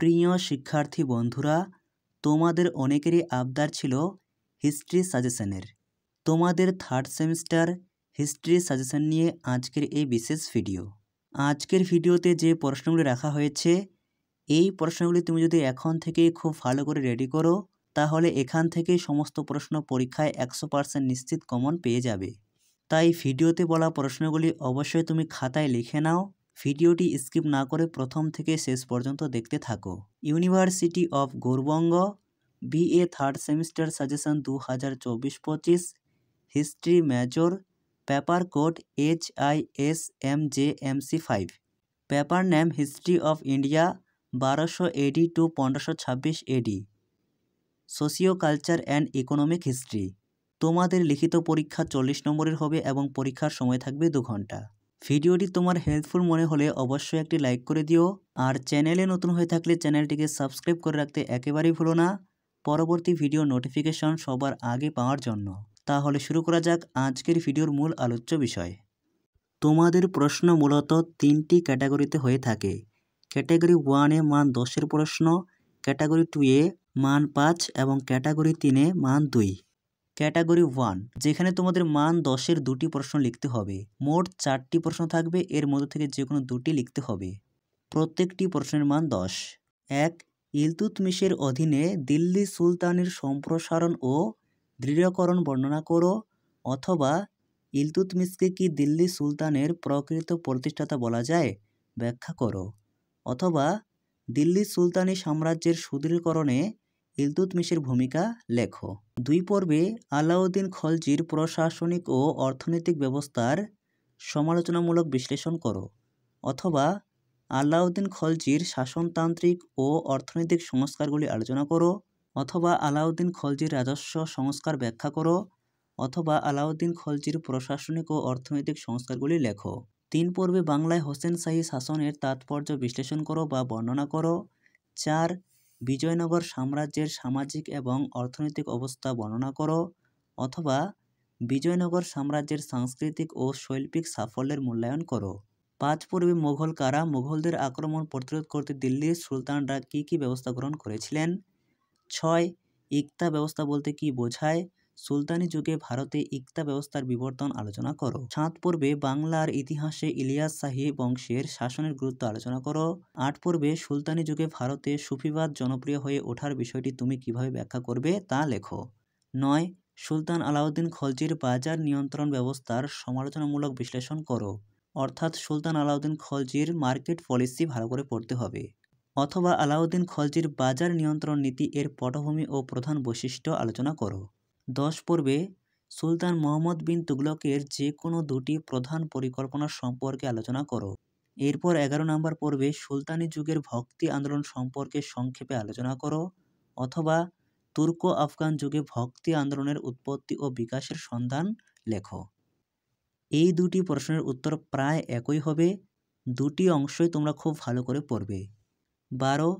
প্রিয় শিক্ষার্থী বন্ধুরা, তোমাদের অনেকেরই আবদার ছিল হিস্ট্রি সাজেশনের। তোমাদের থার্ড সেমিস্টার হিস্ট্রি সাজেশন নিয়ে আজকের এই বিশেষ ভিডিও। আজকের ভিডিওতে যে প্রশ্নগুলি রাখা হয়েছে, এই প্রশ্নগুলি তুমি যদি এখন থেকেই খুব ভালো করে রেডি করো, তাহলে এখান থেকেই সমস্ত প্রশ্ন পরীক্ষায় 100% নিশ্চিত কমন পেয়ে যাবে। তাই ভিডিওতে বলা প্রশ্নগুলি অবশ্যই তুমি খাতায় লিখে নাও। ভিডিওটি স্কিপ না করে প্রথম থেকে শেষ পর্যন্ত দেখতে থাকো। University of Gour Banga BA third semester suggestion 2024-25 history major, paper code HISMJMC5, paper name history of India 1200 AD to 1526 AD, socio culture and economic history. তোমাদের লিখিত পরীক্ষা 40 নম্বরের হবে এবং পরীক্ষার সময় থাকবে 2 ঘন্টা। ভিডিওটি তোমার হেল্পফুল মনে হলে অবশ্যই একটি লাইক করে দিও, আর চ্যানেলে নতুন হয়ে থাকলে চ্যানেলটিকে সাবস্ক্রাইব করে রাখতে একেবারেই ভুলো না, পরবর্তী ভিডিও নোটিফিকেশন সবার আগে পাওয়ার জন্য। তাহলে শুরু করা যাক আজকের ভিডিওর মূল আলোচ্য বিষয়। তোমাদের প্রশ্ন মূলত 3টি ক্যাটাগরিতে হয়ে থাকে। ক্যাটাগরি 1-এ মান 10-এর প্রশ্ন, ক্যাটাগরি 2-এ মান 5 এবং ক্যাটাগরি 3-এ মান 2। ক্যাটাগরি 1, যেখানে তোমাদের মান 10-এর 2টি প্রশ্ন লিখতে হবে। মোট 4টি প্রশ্ন থাকবে, এর মধ্যে থেকে যে কোনো 2টি লিখতে হবে। প্রত্যেকটি প্রশ্নের মান 10। 1. ইলতুৎমিশের অধীনে দিল্লি সুলতানের সম্প্রসারণ ও দৃঢ়করণ বর্ণনা করো, অথবা ইলতুৎমিশকে কি দিল্লি সুলতানের প্রকৃত প্রতিষ্ঠাতা বলা যায়, ব্যাখ্যা করো, অথবা দিল্লি সুলতানি সাম্রাজ্যের সুদৃঢ়করণে ইলতুৎমিশের ভূমিকা লেখো। 2 পর্বে আলাউদ্দিন খলজির প্রশাসনিক ও অর্থনৈতিক ব্যবস্থার সমালোচনামূলক বিশ্লেষণ করো, অথবা আলাউদ্দিন খলজির শাসনতান্ত্রিক ও অর্থনৈতিক সংস্কারগুলি আলোচনা করো, অথবা আলাউদ্দিন খলজির রাজস্ব সংস্কার ব্যাখ্যা করো, অথবা আলাউদ্দিন খলজির প্রশাসনিক ও অর্থনৈতিক সংস্কারগুলি লেখো। 3 পর্বে বাংলায় হোসেন শাহী শাসনের তাৎপর্য বিশ্লেষণ করো বা বর্ণনা করো। 4. বিজয়নগর সাম্রাজ্যের সামাজিক এবং অর্থনৈতিক অবস্থা বর্ণনা করো, অথবা বিজয়নগর সাম্রাজ্যের সাংস্কৃতিক ও শৈল্পিক সাফল্যের মূল্যায়ন করো। 5 পর্বে মোগল কারা মোগলদের আক্রমণ প্রতিরোধ করতে দিল্লির সুলতানরা কী কী ব্যবস্থা গ্রহণ করেছিলেন। 6. ইকতা ব্যবস্থা বলতে কী বোঝায়, সুলতানি যুগে ভারতে ইকতা ব্যবস্থার বিবর্তন আলোচনা করো। 7 পর্বে বাংলার ইতিহাসে ইলিয়াস শাহী বংশের শাসনের গুরুত্ব আলোচনা করো। 8 পর্বে সুলতানি যুগে ভারতে সুফিবাদ জনপ্রিয় হয়ে ওঠার বিষয়টি তুমি কিভাবে ব্যাখ্যা করবে তা লেখো। 9. সুলতান আলাউদ্দিন খলজির বাজার নিয়ন্ত্রণ ব্যবস্থার সমালোচনামূলক বিশ্লেষণ করো, অর্থাৎ সুলতান আলাউদ্দিন খলজির মার্কেট পলিসি ভালো করে পড়তে হবে, অথবা আলাউদ্দিন খলজির বাজার নিয়ন্ত্রণ নীতি এর পটভূমি ও প্রধান বৈশিষ্ট্য আলোচনা করো। 10 পর্বে সুলতান মুহাম্মদ বিন তুগলকের যে কোনো 2টি প্রধান পরিকল্পনা সম্পর্কে আলোচনা করো। এরপর 11 নম্বর পর্বে সুলতানি যুগের ভক্তি আন্দোলন সম্পর্কে সংক্ষেপে আলোচনা করো, অথবা তুর্কো আফগান যুগে ভক্তি আন্দোলনের উৎপত্তি ও বিকাশের সন্ধান লেখো। এই 2টি প্রশ্নের উত্তর প্রায় একই হবে, 2টি অংশই তোমরা খুব ভালো করে পড়বে। 12.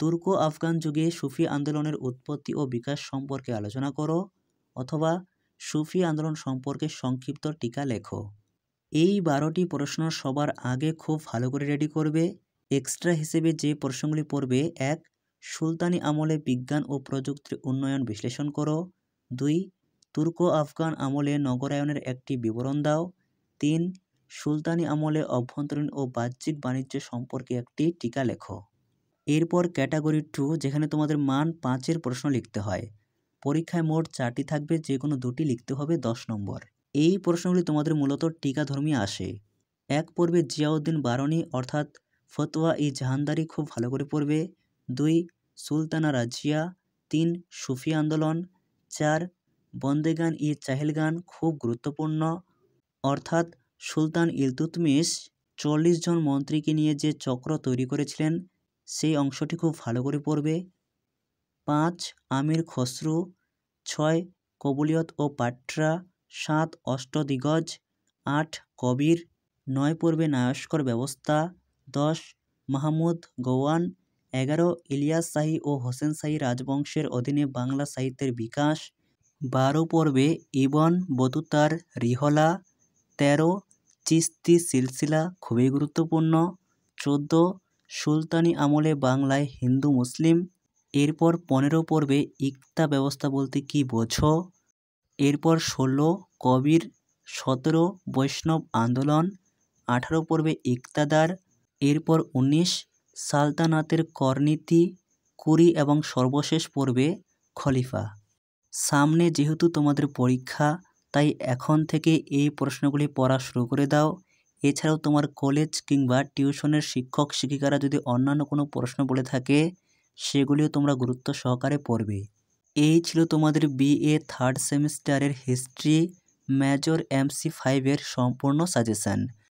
তুর্কো আফগান যুগে সুফি আন্দোলনের উৎপত্তি ও বিকাশ সম্পর্কে আলোচনা করো, অথবা সুফি আন্দোলন সম্পর্কে সংক্ষিপ্ত টিকা লেখো। এই 12টি প্রশ্ন সবার আগে খুব ভালো করে রেডি করবে। এক্সট্রা হিসেবে যে প্রশ্নগুলি পড়বে: 1. সুলতানি আমলে বিজ্ঞান ও প্রযুক্তির উন্নয়ন বিশ্লেষণ করো। 2. তুর্কো আফগান আমলে নগরায়নের একটি বিবরণ দাও। 3. সুলতানি আমলে অভ্যন্তরীণ ও বাহ্যিক বাণিজ্য সম্পর্কে একটি টিকা লেখো। এরপর ক্যাটাগরি 2, যেখানে তোমাদের মান 5-এর প্রশ্ন লিখতে হয়। পরীক্ষায় মোট 4টি থাকবে, যে কোনো 2টি লিখতে হবে 10 নম্বর। এই প্রশ্নগুলি তোমাদের মূলত টিকাধর্মী আসে। 1 পর্বে জিয়াউদ্দিন বারনী অর্থাৎ ফতোয়া-ই জাহানদারি খুব ভালো করে পড়বে। 2. সুলতানা রাজিয়া। 3. সুফি আন্দোলন। 4. বন্দেগান-ই চাহেলগান খুব গুরুত্বপূর্ণ, অর্থাৎ সুলতান ইলতুৎমিশ 40 জন মন্ত্রীকে নিয়ে যে চক্র তৈরি করেছিলেন সেই অংশটি খুব ভালো করে পড়বে। 5. আমির খসরু। 6. কবুলিয়ত ও পাট্রা। 7. অষ্টদিগ্গজ। 8. কবির। 9 পর্বে নায়স্কর ব্যবস্থা। 10. মাহমুদ গওয়ান। 11. ইলিয়াস শাহী ও হোসেন শাহী রাজবংশের অধীনে বাংলা সাহিত্যের বিকাশ। 12 পর্বে ইবন বতুতার রিহলা। 13. চিশতি সিলসিলা খুবই গুরুত্বপূর্ণ। 14. সুলতানি আমলে বাংলায় হিন্দু মুসলিম। এরপর 15 পর্বে ইকতা ব্যবস্থা বলতে কী বোঝো। এরপর 16 কবির, 17 বৈষ্ণব আন্দোলন, 18 পর্বে ইকতাদার। এরপর 19 সালতানাতের করনীতি, 20 এবং সর্বশেষ পর্বে খলিফা। সামনে যেহেতু তোমাদের পরীক্ষা, তাই এখন থেকে এই প্রশ্নগুলি পড়া শুরু করে দাও। এছাড়াও তোমার কলেজ কিংবা টিউশনের শিক্ষক শিক্ষিকারা যদি অন্যান্য কোনো প্রশ্ন বলে থাকে, সেগুলিও তোমরা গুরুত্ব সহকারে পড়বে। এই ছিল তোমাদের বিএ থার্ড সেমিস্টারের হিস্ট্রি মেজর MC5 এর সম্পূর্ণ সাজেশান।